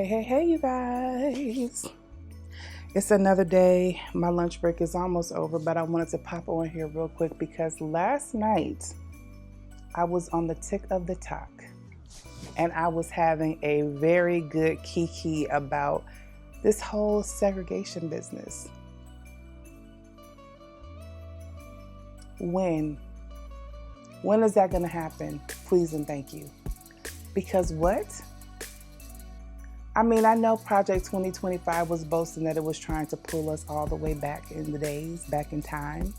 Hey, you guys. It's another day. My lunch break is almost over, but I wanted to pop on here real quick because last night I was on the tick of the talk and I was having a very good kiki about this whole segregation business. When is that going to happen? Please and thank you. Because what? I mean, I know Project 2025 was boasting that it was trying to pull us all the way back in the days, back in time.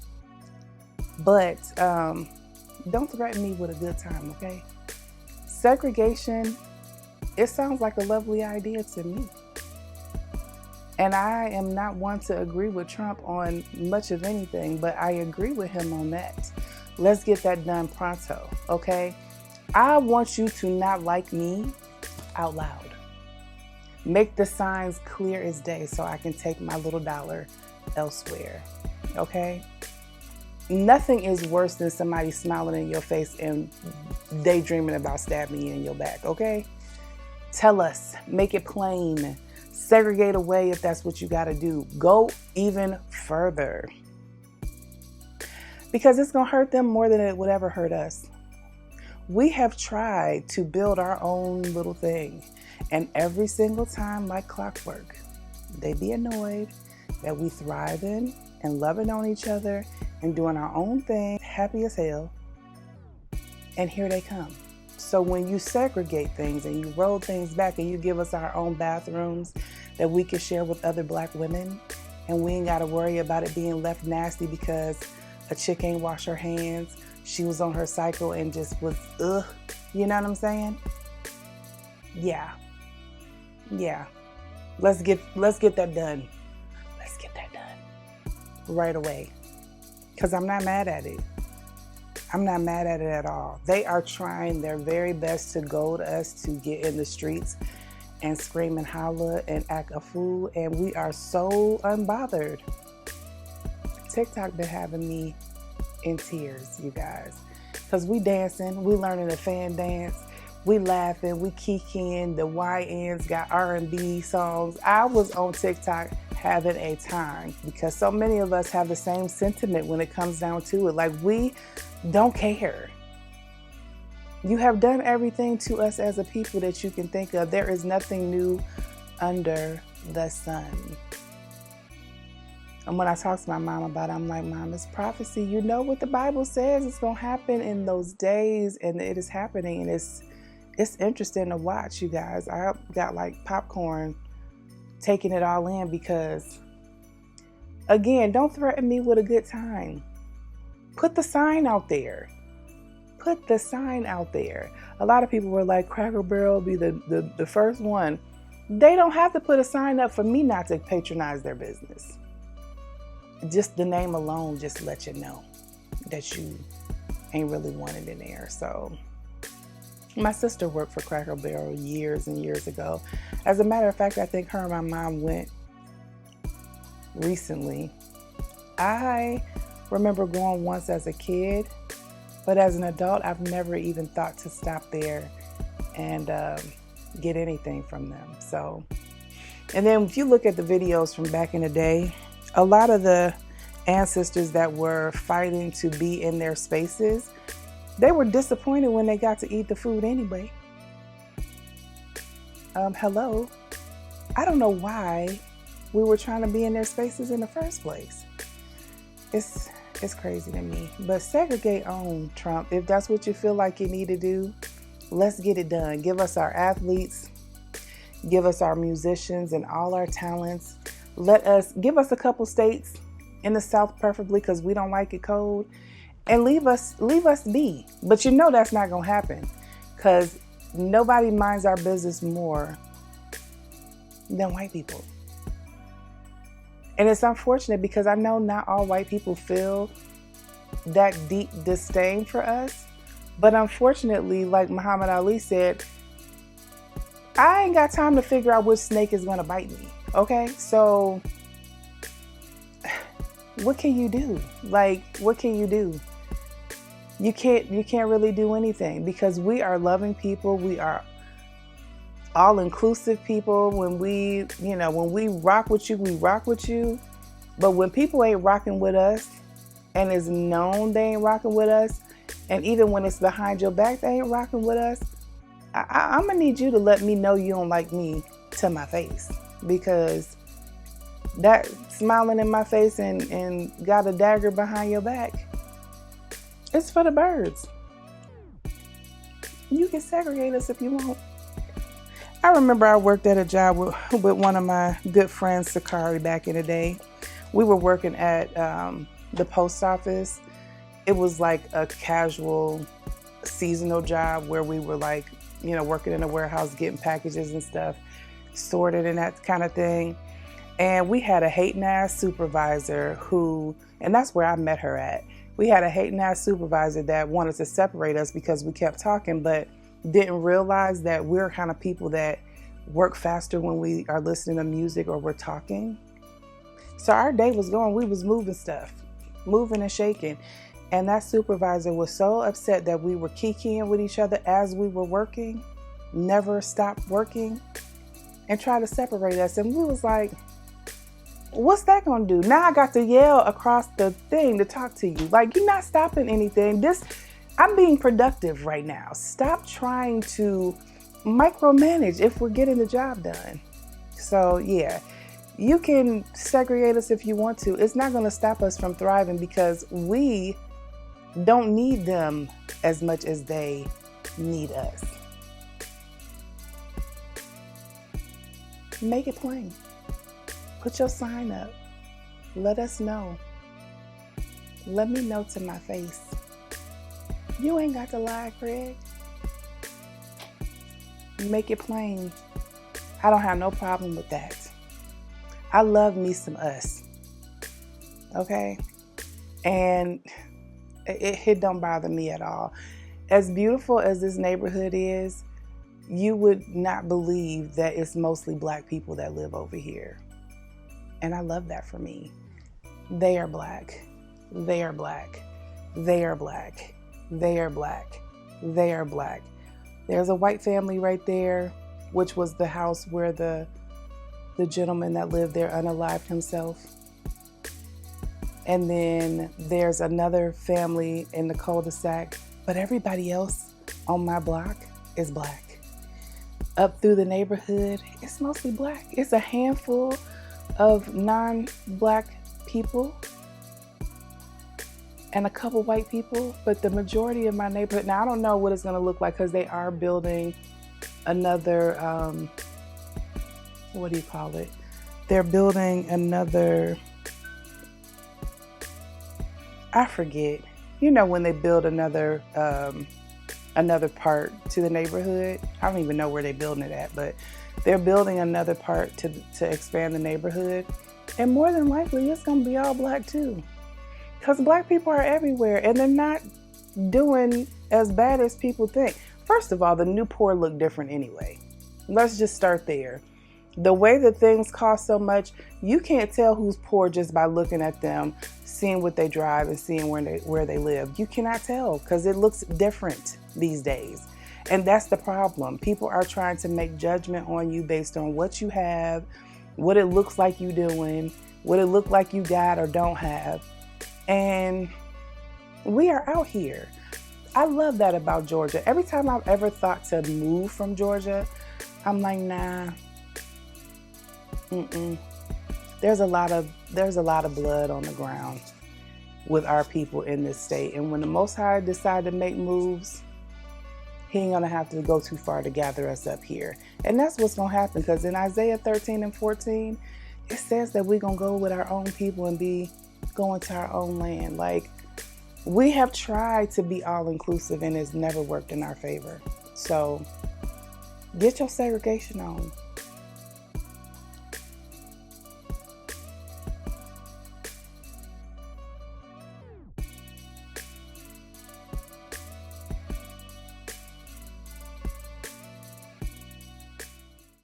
But don't threaten me with a good time, okay? Segregation, it sounds like a lovely idea to me. And I am not one to agree with Trump on much of anything, but I agree with him on that. Let's get that done pronto, okay? I want you to not like me out loud. Make the signs clear as day so I can take my little dollar elsewhere, okay? Nothing is worse than somebody smiling in your face and daydreaming about stabbing you in your back, okay? Tell us, make it plain, segregate away if that's what you gotta do. Go even further. Because it's gonna hurt them more than it would ever hurt us. We have tried to build our own little thing. And every single time, like clockwork, they be annoyed that we thriving and loving on each other and doing our own thing, happy as hell. And here they come. So when you segregate things and you roll things back and you give us our own bathrooms that we can share with other Black women, and we ain't got to worry about it being left nasty because a chick ain't wash her hands, she was on her cycle and just was, you know what I'm saying? Yeah. Let's get that done. Let's get that done right away. Because I'm not mad at it. I'm not mad at it at all. They are trying their very best to goad us to get in the streets and scream and holler and act a fool. And we are so unbothered. TikTok been having me in tears, you guys. Because we dancing, we learning the fan dance. We laughing, we kikiing, the YNs got R&B songs. I was on TikTok having a time because so many of us have the same sentiment when it comes down to it. Like, we don't care. You have done everything to us as a people that you can think of. There is nothing new under the sun. And when I talk to my mom about it, I'm like, Mom, it's prophecy. You know what the Bible says is going to happen in those days, and it is happening, and it's interesting to watch, you guys. I got like popcorn taking it all in because, again, don't threaten me with a good time. Put the sign out there. Put the sign out there. A lot of people were like, Cracker Barrel will be the first one. They don't have to put a sign up for me not to patronize their business. Just the name alone just let you know that you ain't really wanted in there. So my sister worked for Cracker Barrel years and years ago. As a matter of fact, I think her and my mom went recently. I remember going once as a kid, but as an adult, I've never even thought to stop there and get anything from them. So, and then if you look at the videos from back in the day, a lot of the ancestors that were fighting to be in their spaces, they were disappointed when they got to eat the food anyway. Hello. I don't know why we were trying to be in their spaces in the first place. It's crazy to me. But segregate on, Trump. If that's what you feel like you need to do, let's get it done. Give us our athletes. Give us our musicians and all our talents. Give us a couple states in the South, preferably, because we don't like it cold. And leave us be. But you know that's not going to happen because nobody minds our business more than white people. And it's unfortunate because I know not all white people feel that deep disdain for us. But unfortunately, like Muhammad Ali said, I ain't got time to figure out which snake is going to bite me. Okay? So what can you do? Like, what can you do? You can't really do anything because we are loving people. We are all inclusive people. When when we rock with you, we rock with you. But when people ain't rocking with us and it's known they ain't rocking with us, and even when it's behind your back, they ain't rocking with us, I'm gonna need you to let me know you don't like me to my face, because that smiling in my face and got a dagger behind your back, it's for the birds. You can segregate us if you want. I remember I worked at a job with one of my good friends, Sakari, back in the day. We were working at the post office. It was like a casual seasonal job where we were like, working in a warehouse, getting packages and stuff, sorted and that kind of thing. And we had a hating ass supervisor and that's where I met her at. We had a hating ass supervisor that wanted to separate us because we kept talking, but didn't realize that we're kind of people that work faster when we are listening to music or we're talking. So our day was going, we was moving stuff, moving and shaking. And that supervisor was so upset that we were kikiing with each other as we were working, never stopped working, and tried to separate us. And we was like, what's that gonna do? Now I got to yell across the thing to talk to you. Like, you're not stopping anything. I'm being productive right now. Stop trying to micromanage if we're getting the job done. So yeah, you can segregate us if you want to. It's not gonna stop us from thriving, because we don't need them as much as they need us. Make it plain. Put your sign up. Let us know. Let me know to my face. You ain't got to lie, Craig. Make it plain. I don't have no problem with that. I love me some us. Okay? And it don't bother me at all. As beautiful as this neighborhood is, you would not believe that it's mostly Black people that live over here. And I love that for me. They are Black. They are Black. They are Black. They are Black. They are Black. There's a white family right there, which was the house where the gentleman that lived there unalived himself. And then there's another family in the cul-de-sac, but everybody else on my block is Black. Up through the neighborhood, it's mostly Black. It's a handful of non-Black people and a couple white people, but the majority of my neighborhood, now I don't know what it's gonna look like, because they are building another, what do you call it? They're building another, I forget, when they build another part to the neighborhood. I don't even know where they're building it at, but they're building another part to expand the neighborhood. And more than likely, it's gonna be all Black too. Because Black people are everywhere, and they're not doing as bad as people think. First of all, the new poor look different anyway. Let's just start there. The way that things cost so much, you can't tell who's poor just by looking at them, seeing what they drive and seeing where they live. You cannot tell, because it looks different these days. And that's the problem. People are trying to make judgment on you based on what you have, what it looks like you doing, what it looked like you got or don't have. And we are out here. I love that about Georgia. Every time I've ever thought to move from Georgia, I'm like, nah. There's a lot of blood on the ground with our people in this state. And when the Most High decide to make moves, he ain't gonna have to go too far to gather us up here. And that's what's gonna happen, because in Isaiah 13 and 14, it says that we're gonna go with our own people and be going to our own land. Like, we have tried to be all inclusive and it's never worked in our favor. So get your segregation on.